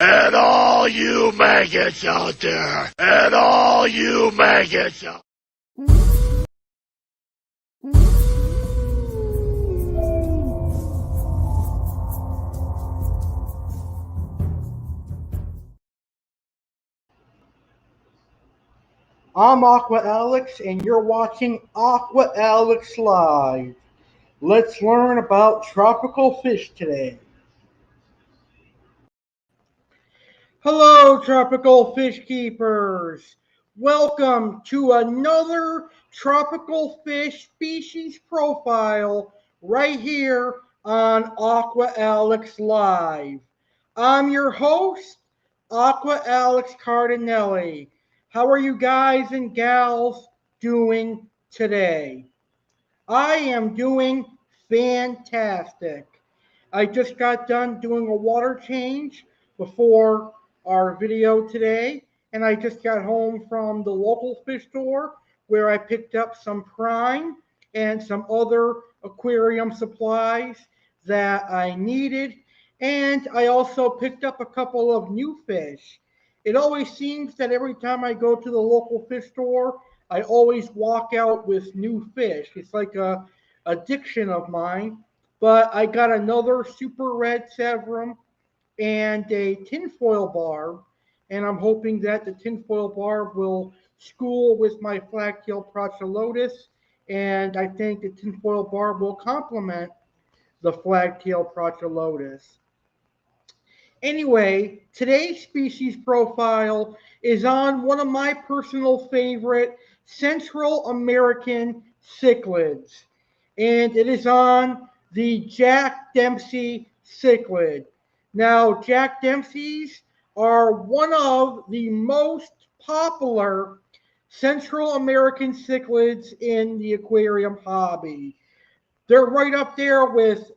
And all you maggots out there. And all you maggots out I'm Aqua Alex, and you're watching Aqua Alex Live. Let's learn about tropical fish today. Hello, tropical fish keepers. Welcome to another tropical fish species profile right here on Aqua Alex Live. I'm your host, Aqua Alex Cardinale. How are you guys and gals doing today? I am doing fantastic. I just got done doing a water change before our video today, and I just got home from the local fish store where I picked up some prime and some other aquarium supplies that I needed, and I also picked up a couple of new fish. It always seems that every time I go to the local fish store, I always walk out with new fish. It's like a addiction of mine. But I got another super red severum and a tinfoil barb, and I'm hoping that the tinfoil barb will school with my flagtail Procholotus, and I think the tinfoil barb will complement the flagtail Procholotus. Anyway, today's species profile is on one of my personal favorite Central American cichlids, and it is on the Jack Dempsey Cichlid. Now, Jack Dempseys are one of the most popular Central American cichlids in the aquarium hobby. They're right up there with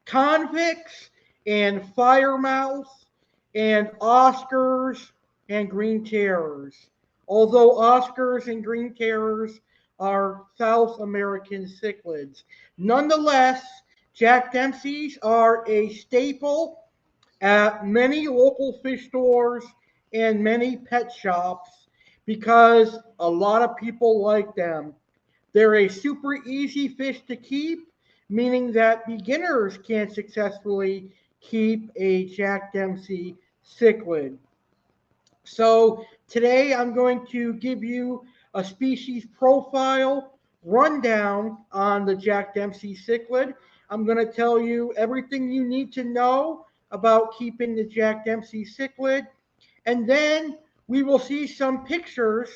convicts and firemouths and Oscars and green terrors. Although Oscars and green terrors are South American cichlids. Nonetheless, Jack Dempseys are a staple at many local fish stores and many pet shops because a lot of people like them. They're a super easy fish to keep, meaning that beginners can successfully keep a Jack Dempsey cichlid. So today I'm going to give you a species profile rundown on the Jack Dempsey cichlid. I'm going to tell you everything you need to know about keeping the Jack Dempsey cichlid, and then we will see some pictures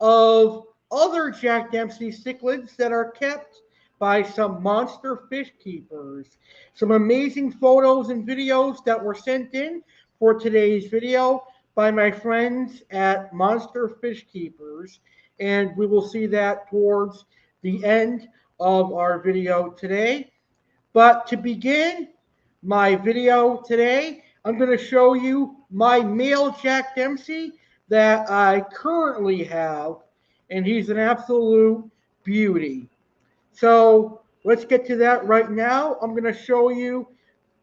of other Jack Dempsey cichlids that are kept by some monster fish keepers. Some amazing photos and videos that were sent in for today's video by my friends at Monster Fish Keepers, and we will see that towards the end of our video today. But to begin my video today, I'm going to show you my male Jack Dempsey that I currently have, and he's an absolute beauty. So let's get to that right now. I'm going to show you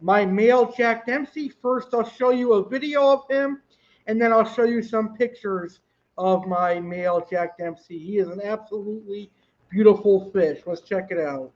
my male Jack Dempsey. First, I'll show you a video of him, and then I'll show you some pictures of my male Jack Dempsey. He is an absolutely beautiful fish. Let's check it out.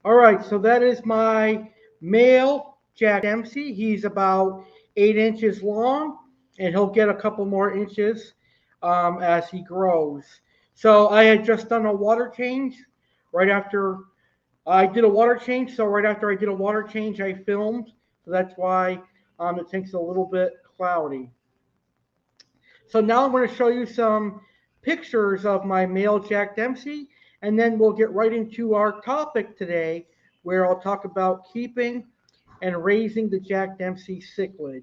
All right, so that is my male Jack Dempsey. He's about 8 inches long, and he'll get a couple more inches as he grows. So I had just done a water change right after I did a water change. So right after I did a water change, I filmed So that's why the tank's a little bit cloudy. So now I'm going to show you some pictures of my male Jack Dempsey, and then we'll get right into our topic today, where I'll talk about keeping and raising the Jack Dempsey cichlid.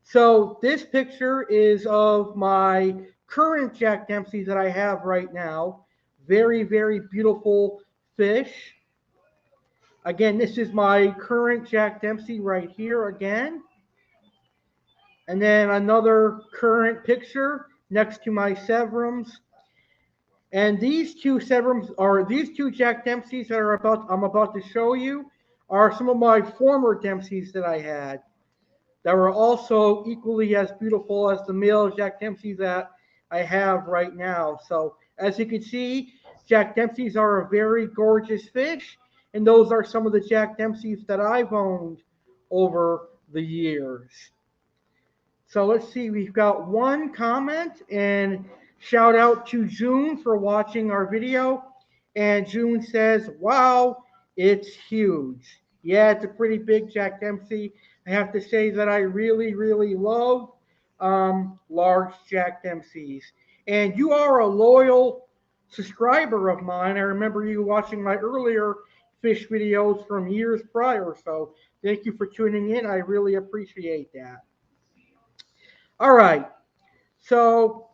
So this picture is of my current Jack Dempsey that I have right now. Very, very beautiful fish. Again, this is my current Jack Dempsey right here again. And then another current picture next to my Severums. And these two Severums, or these two Jack Dempseys that I'm about to show you, are some of my former Dempseys that I had that were also equally as beautiful as the male Jack Dempseys that I have right now. So as you can see, Jack Dempseys are a very gorgeous fish, and those are some of the Jack Dempseys that I've owned over the years. So let's see, we've got one comment, and shout out to June for watching our video. And June says, wow, it's huge. Yeah, it's a pretty big Jack Dempsey. I have to say that I really, really love large Jack Dempseys. And you are a loyal subscriber of mine. I remember you watching my earlier fish videos from years prior. So thank you for tuning in. I really appreciate that. All right, so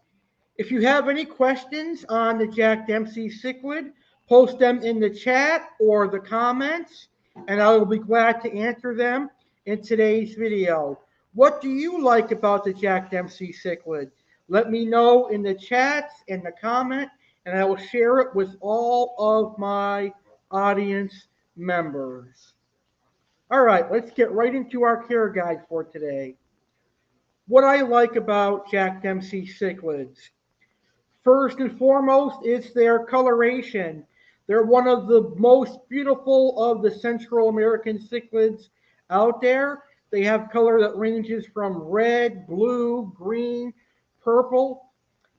if you have any questions on the Jack Dempsey cichlid, post them in the chat or the comments, and I will be glad to answer them in today's video. What do you like about the Jack Dempsey cichlid? Let me know in the chats and the comment, and I will share it with all of my audience members. All right, let's get right into our care guide for today. What I like about Jack Dempsey cichlids. First and foremost, it's their coloration. They're one of the most beautiful of the Central American cichlids out there. They have color that ranges from red, blue, green, purple,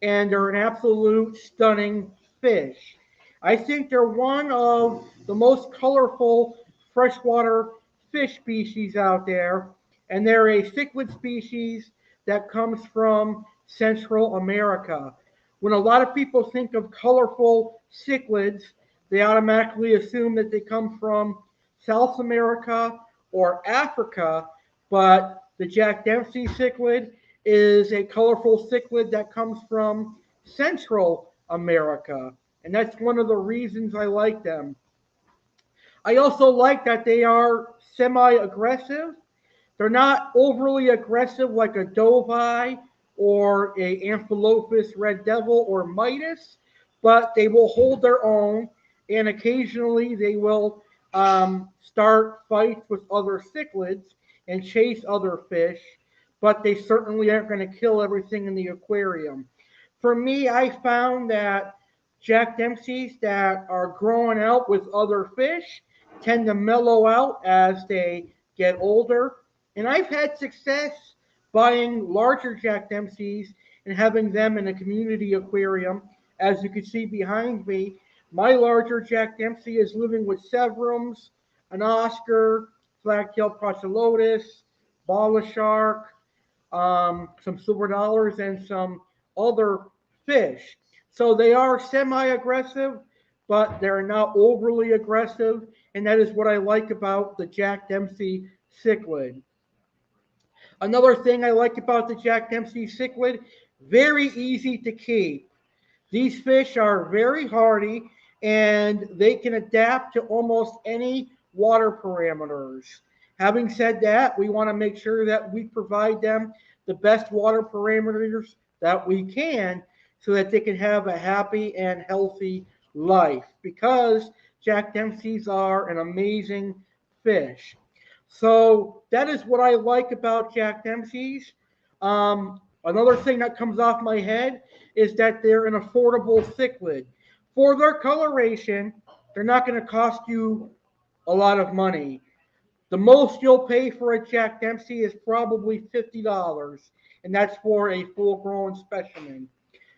and they're an absolute stunning fish. I think they're one of the most colorful freshwater fish species out there, and they're a cichlid species that comes from Central America. When a lot of people think of colorful cichlids, they automatically assume that they come from South America or Africa, but the Jack Dempsey cichlid is a colorful cichlid that comes from Central America, and that's one of the reasons I like them. I also like that they are semi-aggressive. They're not overly aggressive like a doveye or a Amphilophus red devil or Midas, but they will hold their own, and occasionally they will start fights with other cichlids and chase other fish, but they certainly aren't going to kill everything in the aquarium. For me, I found that Jack Dempseys that are growing out with other fish tend to mellow out as they get older. And I've had success buying larger Jack Dempseys and having them in a community aquarium. As you can see behind me, my larger Jack Dempsey is living with Severums, an Oscar, Flagtail Procelotus, Bala shark, some silver dollars, and some other fish. So they are semi-aggressive, but they're not overly aggressive, and that is what I like about the Jack Dempsey cichlid. Another thing I like about the Jack Dempsey cichlid, very easy to keep. These fish are very hardy, and they can adapt to almost any water parameters. Having said that, we want to make sure that we provide them the best water parameters that we can so that they can have a happy and healthy life, because Jack Dempseys are an amazing fish. So that is what I like about Jack Dempseys. Another thing that comes off my head is that they're an affordable cichlid. For their coloration, they're not going to cost you a lot of money. The most you'll pay for a Jack Dempsey is probably $50, and that's for a full-grown specimen.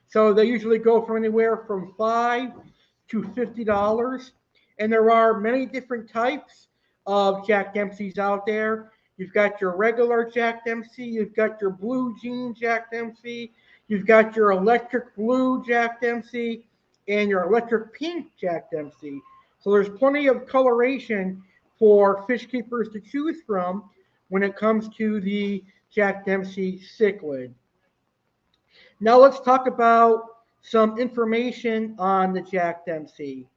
So they usually go from anywhere from $5 to $50, and there are many different types of Jack Dempseys out there. You've got your regular Jack Dempsey. You've got your blue jean Jack Dempsey. You've got your electric blue Jack Dempsey and your electric pink Jack Dempsey. So there's plenty of coloration for fish keepers to choose from when it comes to the Jack Dempsey cichlid. Now let's talk about some information on the Jack Dempsey.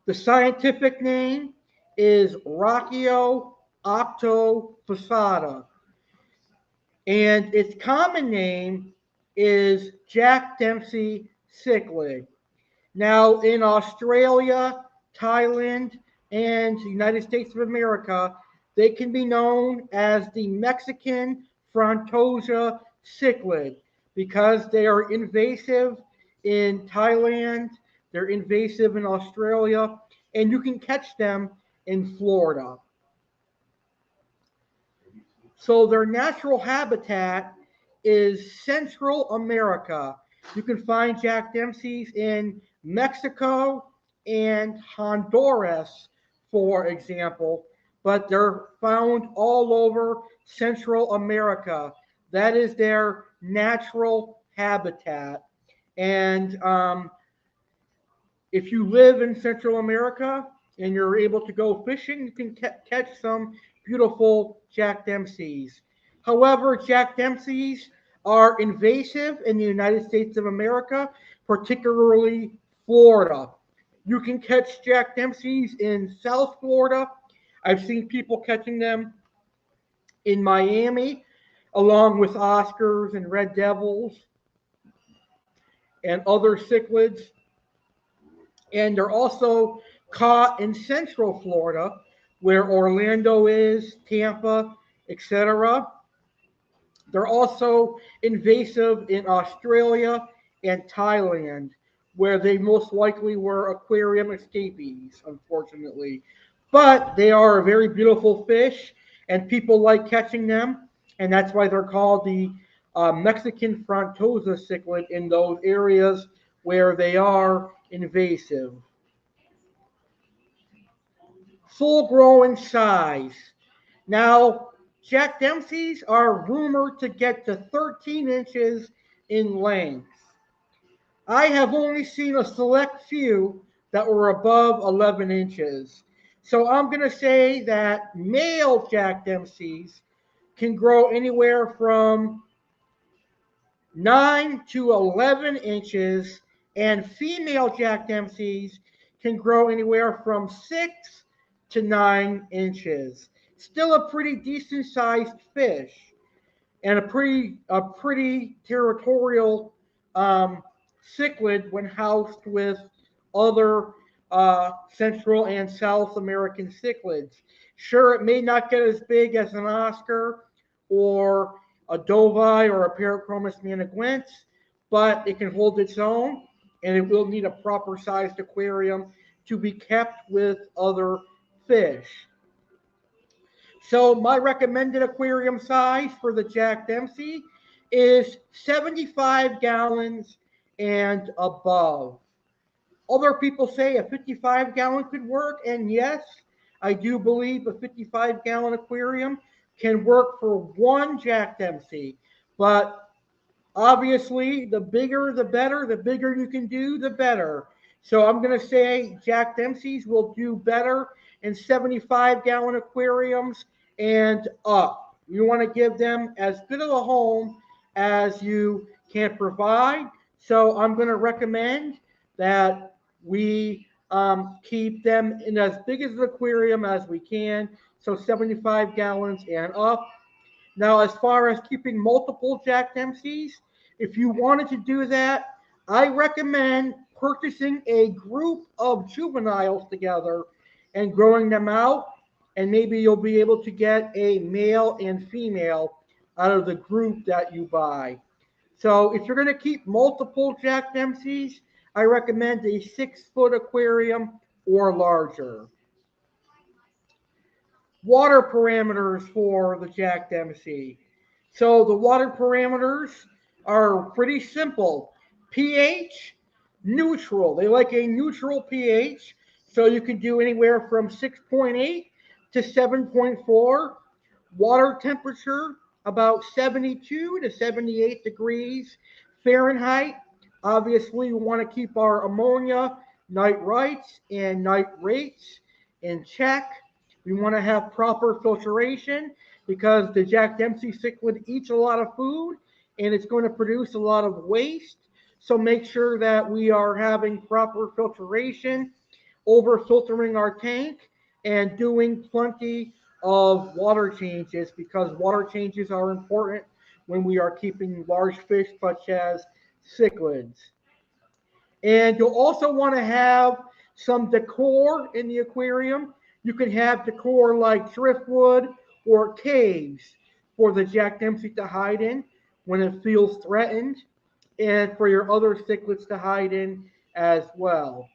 The scientific name is Rachio octofasciata, and its common name is Jack Dempsey cichlid. Now, in Australia, Thailand, and the United States of America, they can be known as the Mexican Frontosa cichlid because they are invasive in Thailand, they're invasive in Australia, and you can catch them in Florida. So their natural habitat is Central America. You can find Jack Dempseys in Mexico and Honduras, for example, but they're found all over Central America. That is their natural habitat. And if you live in Central America and you're able to go fishing, you can catch some beautiful Jack Dempseys. However, Jack Dempseys are invasive in the United States of America, particularly Florida. You can catch Jack Dempseys in South Florida. I've seen people catching them in Miami, along with Oscars and Red Devils and other cichlids. And they're also caught in Central Florida, where Orlando is, Tampa, etc. They're also invasive in Australia and Thailand, where they most likely were aquarium escapees, unfortunately. But they are a very beautiful fish, and people like catching them, and that's why they're called the Mexican Frontosa cichlid in those areas where they are invasive. Full growing size. Now, Jack Dempseys are rumored to get to 13 inches in length. I have only seen a select few that were above 11 inches. So I'm going to say that male Jack Dempseys can grow anywhere from 9 to 11 inches, and female Jack Dempseys can grow anywhere from 6 to 9 inches. Still a pretty decent sized fish, and a pretty territorial cichlid when housed with other Central and South American cichlids. Sure, it may not get as big as an Oscar or a Dovi or a Parachromis maniguense, but it can hold its own, and it will need a proper sized aquarium to be kept with other fish. So my recommended aquarium size for the Jack Dempsey is 75 gallons and above. Other people say a 55-gallon could work, and yes, I do believe a 55-gallon aquarium can work for one Jack Dempsey. But obviously, the bigger the better. The bigger you can do, the better. So I'm going to say Jack Dempseys will do better in 75-gallon aquariums and up. You want to give them as good of a home as you can provide. So I'm going to recommend that we keep them in as big as an aquarium as we can. So 75 gallons and up. Now, as far as keeping multiple Jack Dempseys, if you wanted to do that, I recommend purchasing a group of juveniles together and growing them out, and maybe you'll be able to get a male and female out of the group that you buy. So if you're going to keep multiple Jack Dempseys, I recommend a 6-foot aquarium or larger. Water parameters for the Jack Dempsey. So the water parameters are pretty simple. pH, neutral. They like a neutral pH. So you can do anywhere from 6.8 to 7.4. Water temperature about 72 to 78 degrees Fahrenheit. Obviously, we want to keep our ammonia nitrites and nitrates in check. We want to have proper filtration because the Jack Dempsey cichlid eats a lot of food and it's going to produce a lot of waste. So make sure that we are having proper filtration, over filtering our tank, and doing plenty of water changes because water changes are important when we are keeping large fish such as cichlids. And you'll also want to have some decor in the aquarium. You can have decor like driftwood or caves for the Jack Dempsey to hide in when it feels threatened, and for your other cichlids to hide in as well.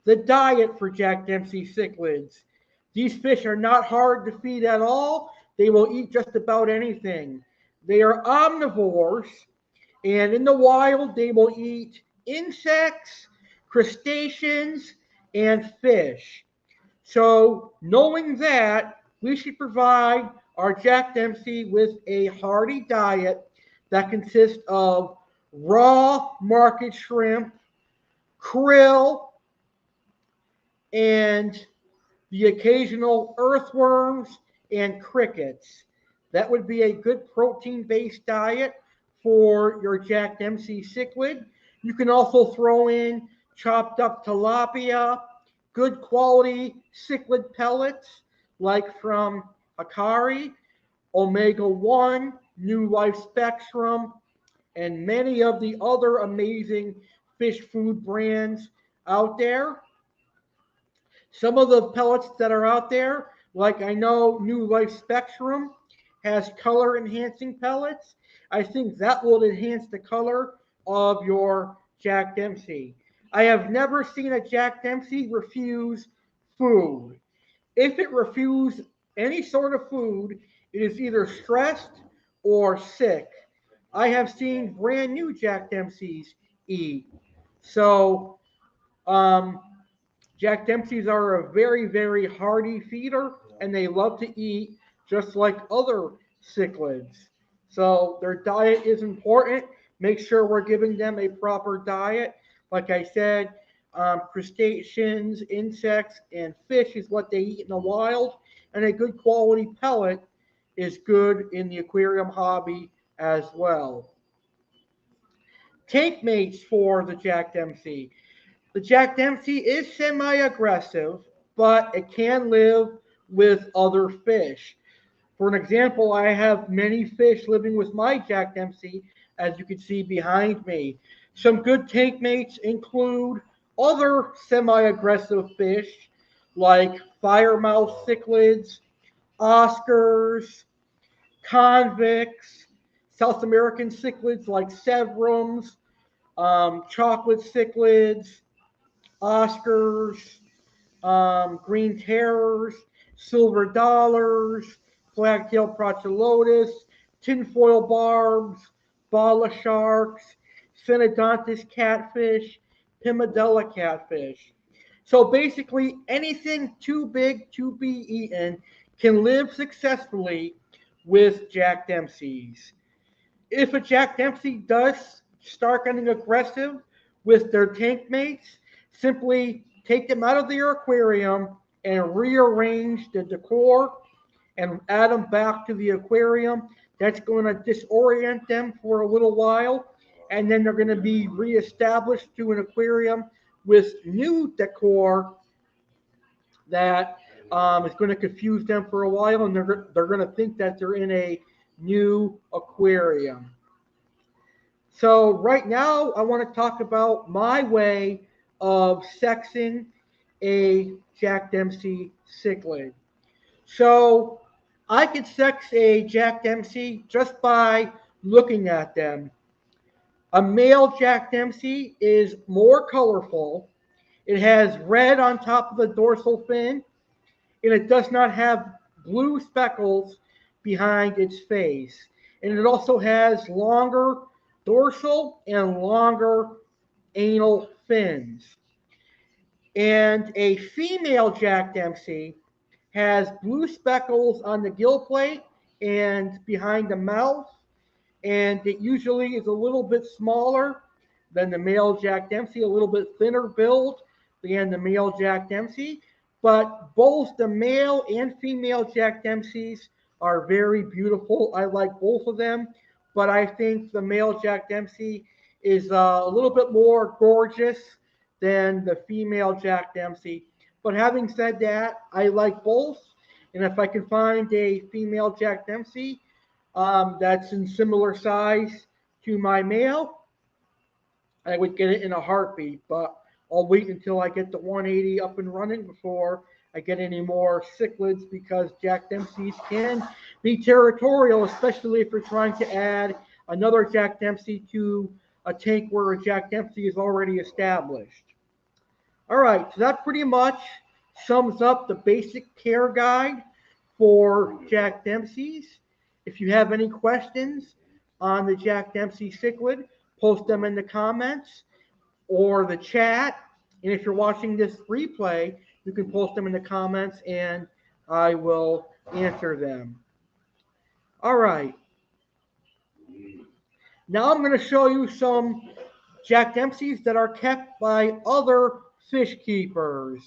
The diet for Jack Dempsey cichlids. These fish are not hard to feed at all. They will eat just about anything. They are omnivores, and in the wild, they will eat insects, crustaceans, and fish. So, knowing that, we should provide our Jack Dempsey with a hearty diet that consists of raw market shrimp, krill, and the occasional earthworms and crickets. That would be a good protein-based diet for your Jack Dempsey cichlid. You can also throw in chopped up tilapia, good quality cichlid pellets like from Hikari, Omega 1, New Life Spectrum, and many of the other amazing fish food brands out there. Some of the pellets that are out there, like I know New Life Spectrum has color enhancing pellets. I think that will enhance the color of your Jack Dempsey. I have never seen a Jack Dempsey refuse food. If it refuses any sort of food, it is either stressed or sick. I have seen brand new Jack Dempseys eat. So, um, Jack Dempseys are a very, very hearty feeder, and they love to eat just like other cichlids. So their diet is important. Make sure we're giving them a proper diet. Like I said, crustaceans, insects, and fish is what they eat in the wild, and a good quality pellet is good in the aquarium hobby as well. Tankmates for the Jack Dempsey. The Jack Dempsey is semi-aggressive, but it can live with other fish. For an example, I have many fish living with my Jack Dempsey, as you can see behind me. Some good tank mates include other semi-aggressive fish like firemouth cichlids, Oscars, convicts, South American cichlids like severums, chocolate cichlids, Oscars, green terrors, silver dollars, flagtail prochilotus, tinfoil barbs, Bala sharks, Phenodontis catfish, Pimadella catfish. So basically, anything too big to be eaten can live successfully with Jack Dempseys. If a Jack Dempsey does start getting aggressive with their tank mates, simply take them out of their aquarium and rearrange the decor and add them back to the aquarium. That's going to disorient them for a little while, and then they're going to be reestablished to an aquarium with new decor that is going to confuse them for a while, and they're going to think that they're in a new aquarium. So right now, I want to talk about my way of sexing a Jack Dempsey cichlid. So I could sex a Jack Dempsey just by looking at them. A male Jack Dempsey is more colorful. It has red on top of the dorsal fin, and it does not have blue speckles behind its face. And it also has longer dorsal and longer anal fins. And a female Jack Dempsey has blue speckles on the gill plate and behind the mouth, and it usually is a little bit smaller than the male Jack Dempsey, a little bit thinner build than the male Jack Dempsey. But both the male and female Jack Dempseys are very beautiful. I like both of them, but I think the male Jack Dempsey is a little bit more gorgeous than the female Jack Dempsey. But having said that, I like both. And if I can find a female Jack Dempsey that's in similar size to my male, I would get it in a heartbeat. But I'll wait until I get the 180 up and running before I get any more cichlids, because Jack Dempseys can be territorial, especially if you're trying to add another Jack Dempsey to a tank where a Jack Dempsey is already established. All right, so that pretty much sums up the basic care guide for Jack Dempseys. If you have any questions on the Jack Dempsey cichlid, post them in the comments or the chat. And if you're watching this replay, you can post them in the comments and I will answer them. All right. Now I'm going to show you some Jack Dempseys that are kept by other fish keepers.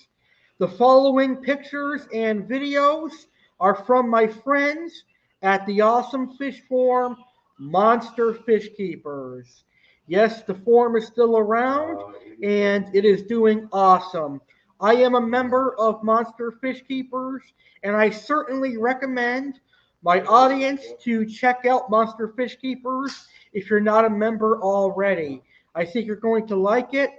The following pictures and videos are from my friends at the awesome fish forum, Monster Fish Keepers. Yes, the forum is still around and it is doing awesome. I am a member of Monster Fish Keepers, and I certainly recommend my audience to check out Monster Fish Keepers if you're not a member already. I think you're going to like it.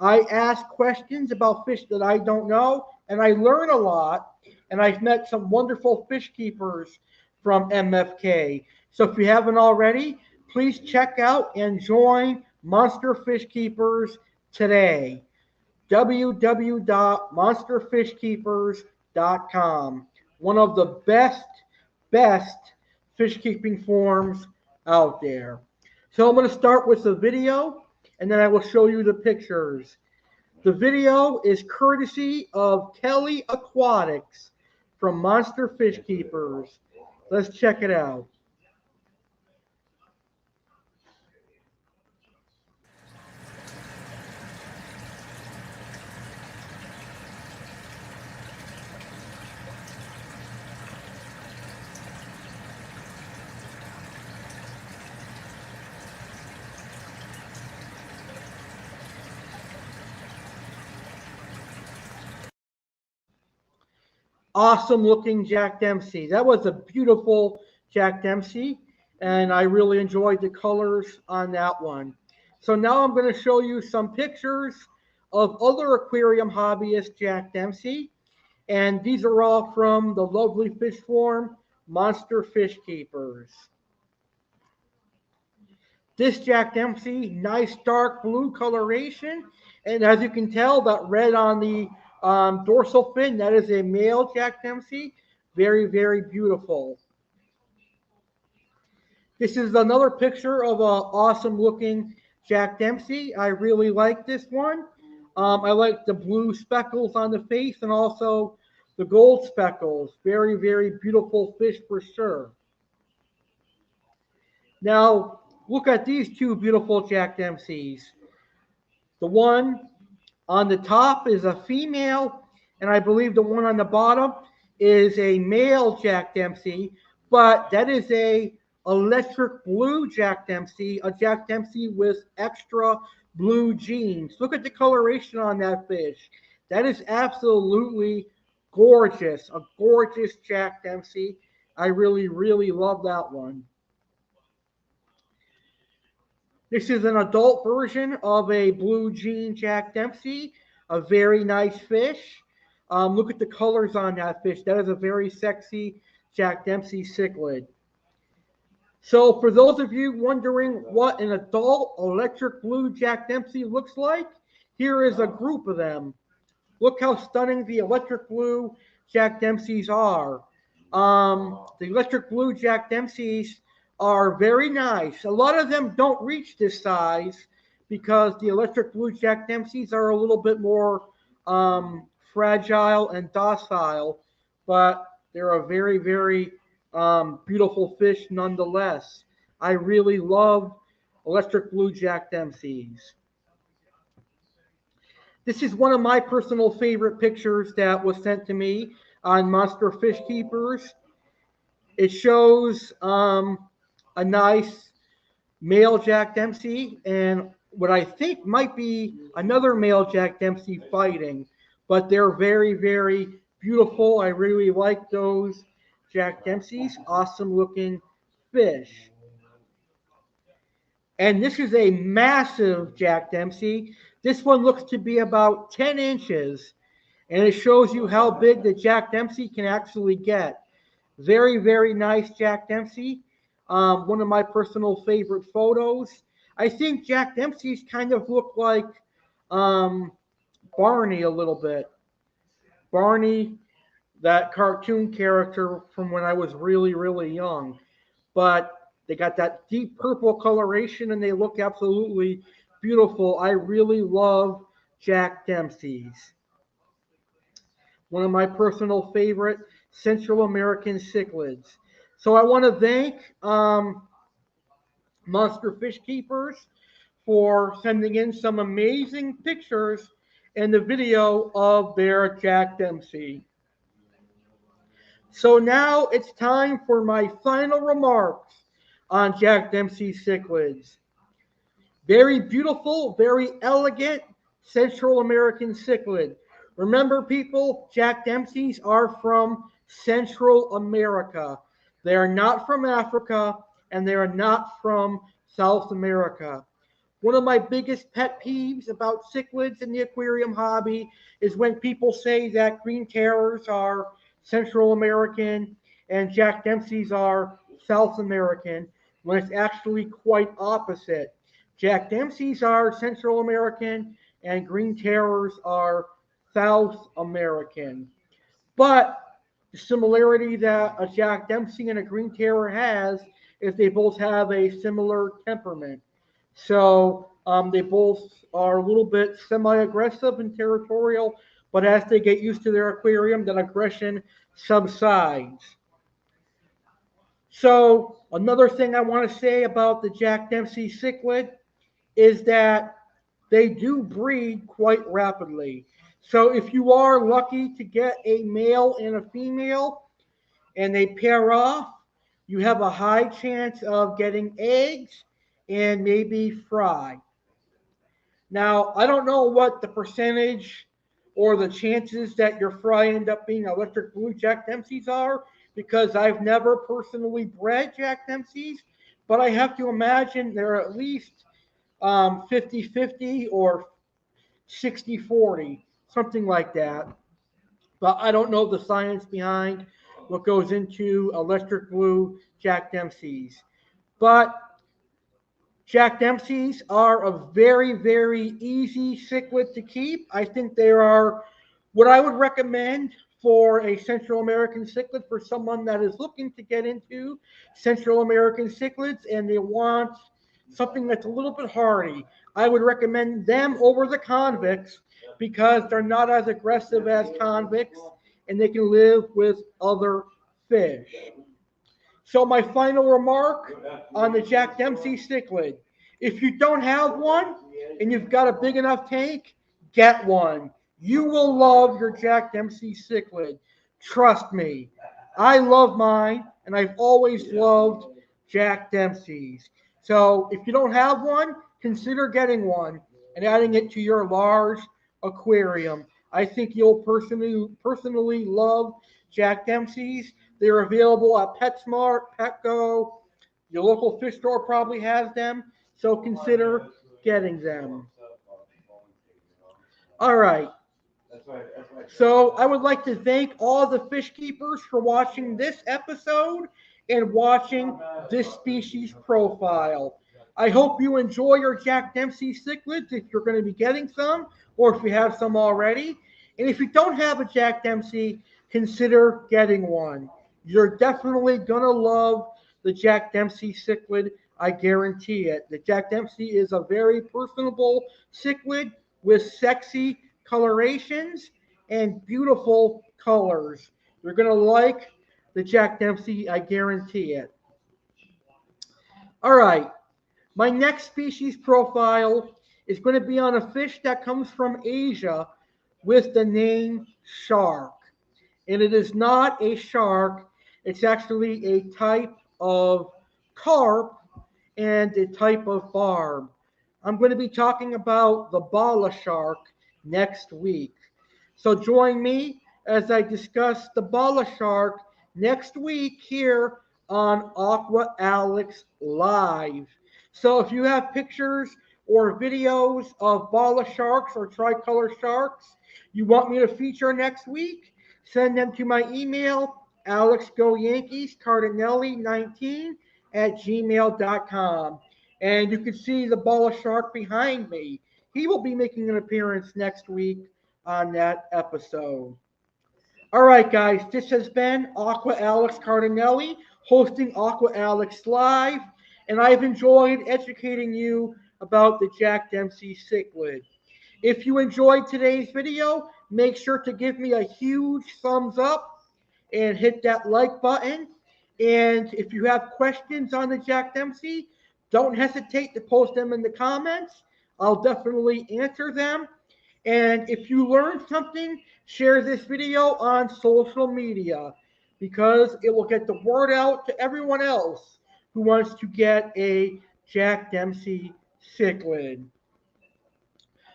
I ask questions about fish that I don't know, and I learn a lot, and I've met some wonderful fish keepers from MFK. So if you haven't already, please check out and join Monster Fish Keepers today. www.monsterfishkeepers.com. One of the best fish keeping forums out there. So I'm going to start with the video, and then I will show you the pictures. The video is courtesy of Kelly Aquatics from Monster Fish Keepers. Let's check it out. Awesome looking Jack Dempsey. That was a beautiful Jack Dempsey, and I really enjoyed the colors on that one. So now I'm going to show you some pictures of other aquarium hobbyist Jack Dempsey, and these are all from the lovely fish forum, Monster Fish Keepers. This Jack Dempsey, nice dark blue coloration, and as you can tell, that red on the dorsal fin, that is a male Jack Dempsey. Very, very beautiful. This is another picture of an awesome looking Jack Dempsey. I really like this one. I like the blue speckles on the face and also the gold speckles. Very, very beautiful fish for sure. Now, look at these two beautiful Jack Dempseys. The one on the top is a female, and I believe the one on the bottom is a male Jack Dempsey, but that is a electric blue Jack Dempsey, a Jack Dempsey with extra blue genes. Look at the coloration on that fish. That is absolutely gorgeous, a gorgeous Jack Dempsey. I really, really love that one. This is an adult version of a blue gene Jack Dempsey, a very nice fish. Look at the colors on that fish. That is a very sexy Jack Dempsey cichlid. So for those of you wondering what an adult electric blue Jack Dempsey looks like, here is a group of them. Look how stunning the electric blue Jack Dempseys are. The electric blue Jack Dempseys are very nice. A lot of them don't reach this size because the electric blue Jack Dempseys are a little bit more fragile and docile, but they're a very, very beautiful fish nonetheless. I really love electric blue Jack Dempseys. This is one of my personal favorite pictures that was sent to me on Monster Fish Keepers. It shows a nice male Jack Dempsey and what I think might be another male Jack Dempsey fighting, but they're very, very beautiful. I really like those Jack Dempseys. Awesome looking fish. And this is a massive Jack Dempsey. This one looks to be about 10 inches, and it shows you how big the Jack Dempsey can actually get. Very, very nice Jack Dempsey. One of my personal favorite photos. I think Jack Dempsey's kind of look like um, Barney a little bit. Barney, that cartoon character from when I was really, really young. But they got that deep purple coloration and they look absolutely beautiful. I really love Jack Dempsey's. One of my personal favorite Central American cichlids. So I want to thank Monster Fish Keepers for sending in some amazing pictures and the video of their Jack Dempsey. So now it's time for my final remarks on Jack Dempsey cichlids. Very beautiful, very elegant Central American cichlid. Remember, people, Jack Dempseys are from Central America. They are not from Africa and they are not from South America. One of my biggest pet peeves about cichlids in the aquarium hobby is when people say that green terrors are Central American and Jack Dempseys are South American, when it's actually quite opposite. Jack Dempseys are Central American and green terrors are South American. But the similarity that a Jack Dempsey and a green terror has is they both have a similar temperament. So they both are a little bit semi-aggressive and territorial, but as they get used to their aquarium, that aggression subsides. So another thing I want to say about the Jack Dempsey cichlid is that they do breed quite rapidly. So if you are lucky to get a male and a female and they pair off, you have a high chance of getting eggs and maybe fry. Now, I don't know what the percentage or the chances that your fry end up being electric blue Jack Dempseys are because I've never personally bred Jack Dempseys, but I have to imagine they're at least 50-50 or 60-40, something like that. But I don't know the science behind what goes into electric blue Jack Dempseys. But Jack Dempseys are a very, very easy cichlid to keep. I think they are what I would recommend for a Central American cichlid for someone that is looking to get into Central American cichlids and they want something that's a little bit hardy. I would recommend them over the convicts because they're not as aggressive as convicts and they can live with other fish. So my final remark on the Jack Dempsey cichlid. If you don't have one and you've got a big enough tank, get one. You will love your Jack Dempsey cichlid. Trust me. I love mine and I've always loved Jack Dempsey's. So if you don't have one, consider getting one and adding it to your large aquarium. I think you'll personally love Jack Dempsey's. They're available at PetSmart, Petco. Your local fish store probably has them, so consider getting them. All right. So I would like to thank all the fish keepers for watching this episode and watching this species profile. I hope you enjoy your Jack Dempsey cichlids if you're going to be getting some, or if you have some already. And if you don't have a Jack Dempsey, consider getting one. You're definitely going to love the Jack Dempsey cichlid. I guarantee it. The Jack Dempsey is a very personable cichlid with sexy colorations and beautiful colors. You're going to like the Jack Dempsey, I guarantee it. All right. My next species profile is going to be on a fish that comes from Asia with the name shark. And it is not a shark. It's actually a type of carp and a type of barb. I'm going to be talking about the Bala shark next week. So join me as I discuss the Bala shark next week here on Aqua Alex Live. So if you have pictures or videos of Bala sharks or tricolor sharks you want me to feature next week, send them to my email, alexgoyankeescardinale19@gmail.com. And you can see the Bala shark behind me. He will be making an appearance next week on that episode. All right, guys, this has been Aqua Alex Cardinale hosting Aqua Alex Live, and I've enjoyed educating you about the Jack Dempsey Cichlid. If you enjoyed today's video, make sure to give me a huge thumbs up and hit that like button. And if you have questions on the Jack Dempsey, don't hesitate to post them in the comments. I'll definitely answer them. And if you learned something, share this video on social media because it will get the word out to everyone else who wants to get a Jack Dempsey cichlid.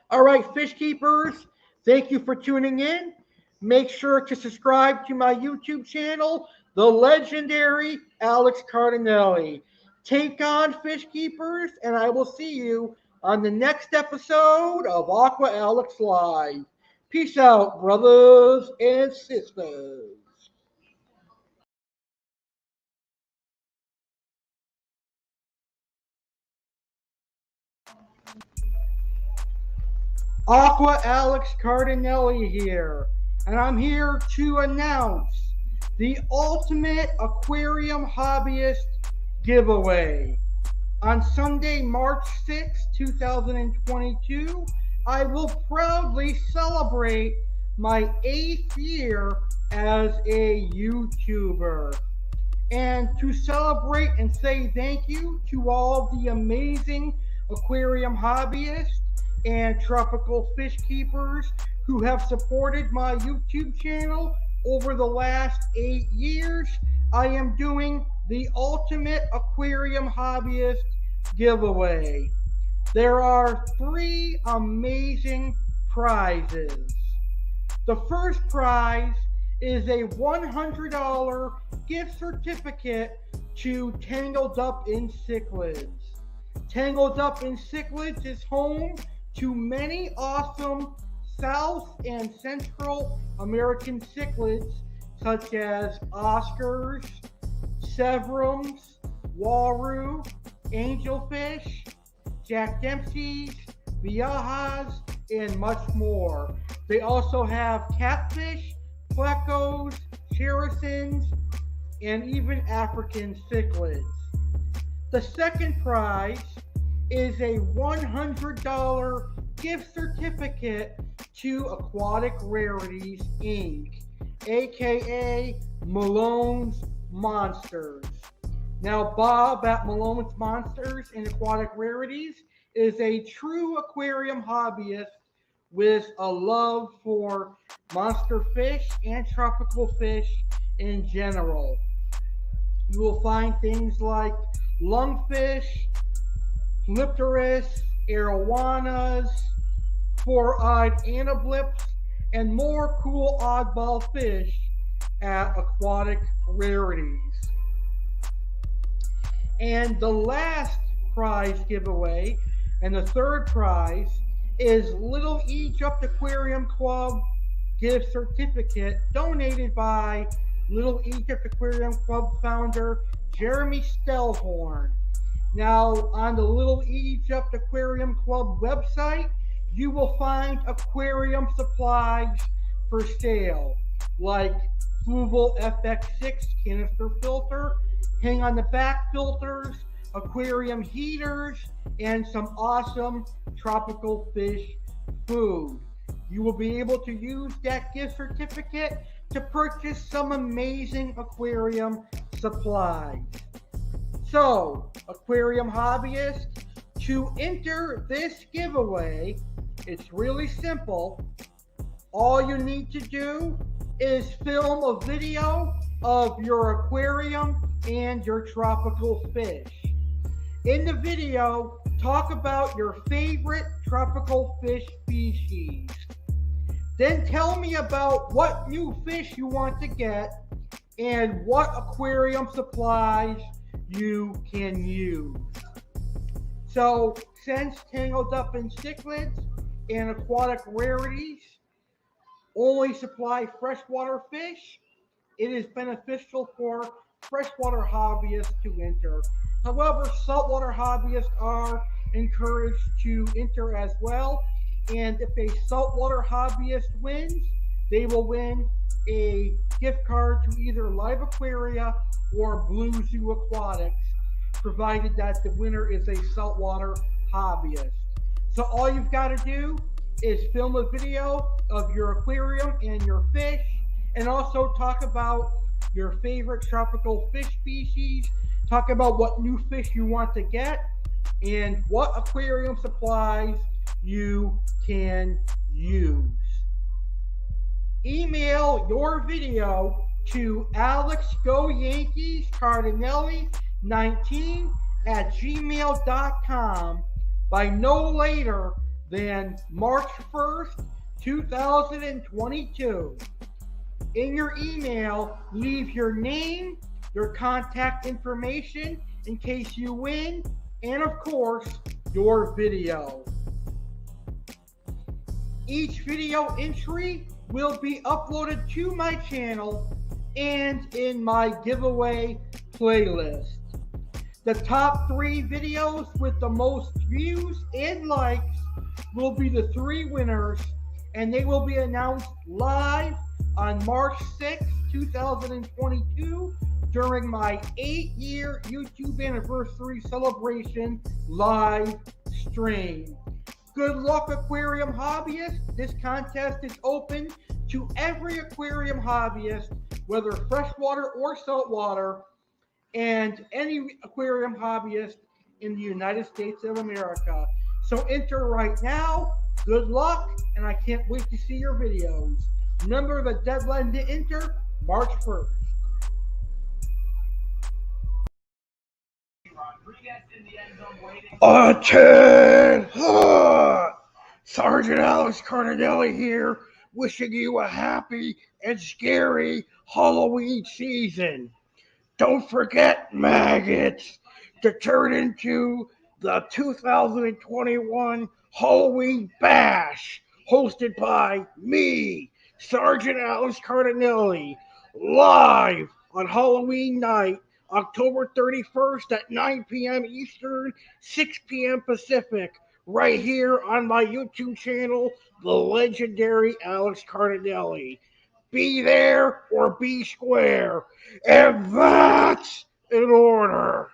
All right, fish keepers, thank you for tuning in. Make sure to subscribe to my YouTube channel, the legendary Alex Cardinale. Take on, fish keepers, and I will see you on the next episode of Aqua Alex Live. Peace out, brothers and sisters. Aqua Alex Cardinale here, and I'm here to announce the Ultimate Aquarium Hobbyist giveaway. On Sunday, March 6, 2022, I will proudly celebrate my 8th year as a YouTuber. And to celebrate and say thank you to all the amazing aquarium hobbyists and tropical fish keepers who have supported my YouTube channel over the last 8 years, I am doing the Ultimate Aquarium Hobbyist giveaway. There are 3 amazing prizes. The first prize is a $100 gift certificate to Tangled Up in Cichlids. Tangled Up in Cichlids is home to many awesome South and Central American cichlids such as Oscars, Severums, Waru, Angelfish, Jack Dempseys, Viajas, and much more. They also have catfish, plecos, cherisons, and even African cichlids. The second prize is a $100 gift certificate to Aquatic Rarities, Inc., aka Malone's Monsters. Now, Bob at Malone's Monsters and Aquatic Rarities is a true aquarium hobbyist with a love for monster fish and tropical fish in general. You will find things like lungfish, Lipterus, arowanas, four-eyed anablips, and more cool oddball fish at Aquatic Rarities. And the last prize giveaway, and the third prize, is Little Egypt Aquarium Club gift certificate donated by Little Egypt Aquarium Club founder Jeremy Stellhorn. Now, on the Little Egypt Aquarium Club website, you will find aquarium supplies for sale, like Fluval FX6 canister filter, hang on the back filters, aquarium heaters, and some awesome tropical fish food. You will be able to use that gift certificate to purchase some amazing aquarium supplies. So, aquarium hobbyists, to enter this giveaway, it's really simple. All you need to do is film a video of your aquarium and your tropical fish. In the video, talk about your favorite tropical fish species. Then tell me about what new fish you want to get and what aquarium supplies you can use. So, since Tangled Up in Cichlids and Aquatic Rarities only supply freshwater fish, it is beneficial for freshwater hobbyists to enter. However, saltwater hobbyists are encouraged to enter as well. And if a saltwater hobbyist wins, they will win a gift card to either Live Aquaria or Blue Zoo Aquatics, provided that the winner is a saltwater hobbyist. So all you've got to do is film a video of your aquarium and your fish, and also talk about your favorite tropical fish species, talk about what new fish you want to get, and what aquarium supplies you can use. Email your video to alexgoyankeescardinale19@gmail.com by no later than March 1st, 2022. In your email, leave your name, your contact information in case you win, and of course, your video. Each video entry will be uploaded to my channel and in my giveaway playlist. The top 3 videos with the most views and likes will be the 3 winners, and they will be announced live on March 6, 2022 during my 8-year YouTube anniversary celebration live stream. Good luck, aquarium hobbyists. This contest is open to every aquarium hobbyist, whether freshwater or saltwater, and any aquarium hobbyist in the United States of America. So enter right now. Good luck, and I can't wait to see your videos. Remember, the deadline to enter, March 1st. Sergeant Alex Cardinale here, wishing you a happy and scary Halloween season. Don't forget, maggots, to turn into the 2021 Halloween Bash, hosted by me, Sergeant Alex Cardinale, live on Halloween night, October 31st at 9 p.m. Eastern, 6 p.m. Pacific, right here on my YouTube channel, the legendary Alex Cardinale. Be there or be square, and that's in order.